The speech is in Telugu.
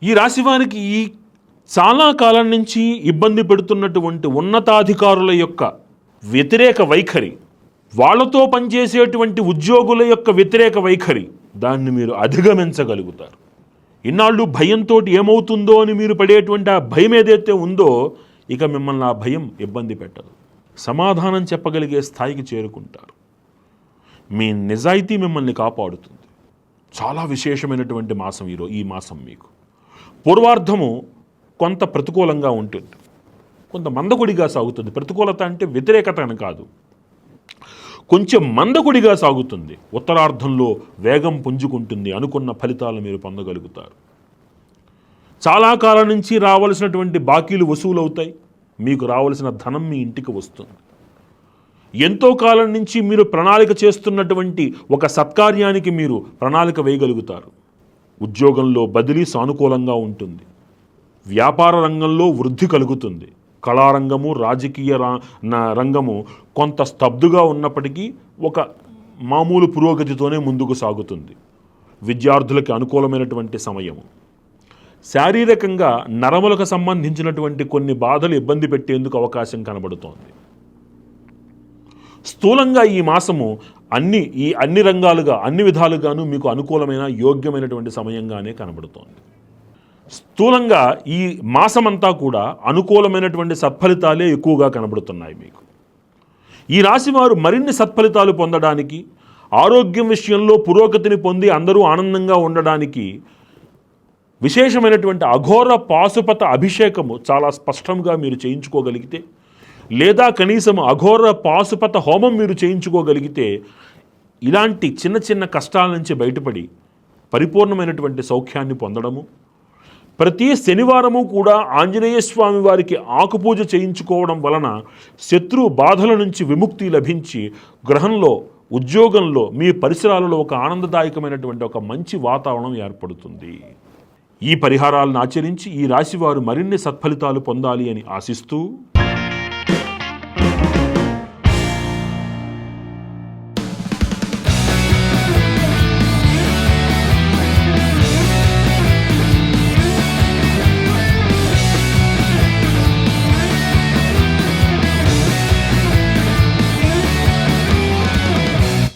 ఈ రాశి వారికి ఈ చాలా కాలం నుంచి ఇబ్బంది పెడుతున్నటువంటి ఉన్నతాధికారుల యొక్క వ్యతిరేక వైఖరి, వాళ్ళతో పనిచేసేటువంటి ఉద్యోగుల యొక్క వ్యతిరేక వైఖరి, దాన్ని మీరు అధిగమించగలుగుతారు. ఇన్నాళ్ళు భయంతో ఏమవుతుందో అని మీరు పడేటువంటి ఆ భయం ఏదైతే ఉందో, ఇక మిమ్మల్ని ఆ భయం ఇబ్బంది పెట్టదు. సమాధానం చెప్పగలిగే స్థాయికి చేరుకుంటారు. మీ నిజాయితీ మిమ్మల్ని కాపాడుతుంది. చాలా విశేషమైనటువంటి మాసం ఈ మాసం మీకు. పూర్వార్ధము కొంత ప్రతికూలంగా ఉంటుంది, కొంత మందకొడిగా సాగుతుంది. ప్రతికూలత అంటే వ్యతిరేకత అని కాదు, కొంచెం మందకొడిగా సాగుతుంది. ఉత్తరార్ధంలో వేగం పుంజుకుంటుంది. అనుకున్న ఫలితాలు మీరు పొందగలుగుతారు. చాలా కాలం నుంచి రావాల్సినటువంటి బాకీలు వసూలవుతాయి. మీకు రావాల్సిన ధనం మీ ఇంటికి వస్తుంది. ఎంతో కాలం నుంచి మీరు ప్రణాళిక చేస్తున్నటువంటి ఒక సత్కార్యానికి మీరు ప్రణాళిక వేయగలుగుతారు. ఉద్యోగంలో బదిలీ సానుకూలంగా ఉంటుంది. వ్యాపార రంగంలో వృద్ధి కలుగుతుంది. కళారంగము, రాజకీయ రంగము కొంత స్తబ్దుగా ఉన్నప్పటికీ ఒక మామూలు పురోగతితోనే ముందుకు సాగుతుంది. విద్యార్థులకి అనుకూలమైనటువంటి సమయము. శారీరకంగా నరములకు సంబంధించినటువంటి కొన్ని బాధలు ఇబ్బంది పెట్టేందుకు అవకాశం కనబడుతోంది. స్థూలంగా ఈ మాసము అన్ని రంగాలుగా అన్ని విధాలుగాను మీకు అనుకూలమైన యోగ్యమైనటువంటి సమయంగానే కనబడుతోంది. స్థూలంగా ఈ మాసమంతా కూడా అనుకూలమైనటువంటి సత్ఫలితాలే ఎక్కువగా కనబడుతున్నాయి మీకు. ఈ రాశివారు మరిన్ని సత్ఫలితాలు పొందడానికి, ఆరోగ్యం విషయంలో పురోగతిని పొంది అందరూ ఆనందంగా ఉండడానికి విశేషమైనటువంటి అఘోర పాశుపత అభిషేకము చాలా స్పష్టంగా మీరు చేయించుకోగలిగితే, లేదా కనీసం అఘోర పాశుపత హోమం మీరు చేయించుకోగలిగితే, ఇలాంటి చిన్న చిన్న కష్టాల నుంచి బయటపడి పరిపూర్ణమైనటువంటి సౌఖ్యాన్ని పొందడము, ప్రతి శనివారము కూడా ఆంజనేయ స్వామి వారికి ఆకుపూజ చేయించుకోవడం వలన శత్రు బాధల నుంచి విముక్తి లభించి గృహంలో, ఉద్యోగంలో, మీ పరిసరాలలో ఒక ఆనందదాయకమైనటువంటి ఒక మంచి వాతావరణం ఏర్పడుతుంది. ఈ పరిహారాలను ఆచరించి ఈ రాశివారు మరిన్ని సత్ఫలితాలు పొందాలి అని ఆశిస్తూ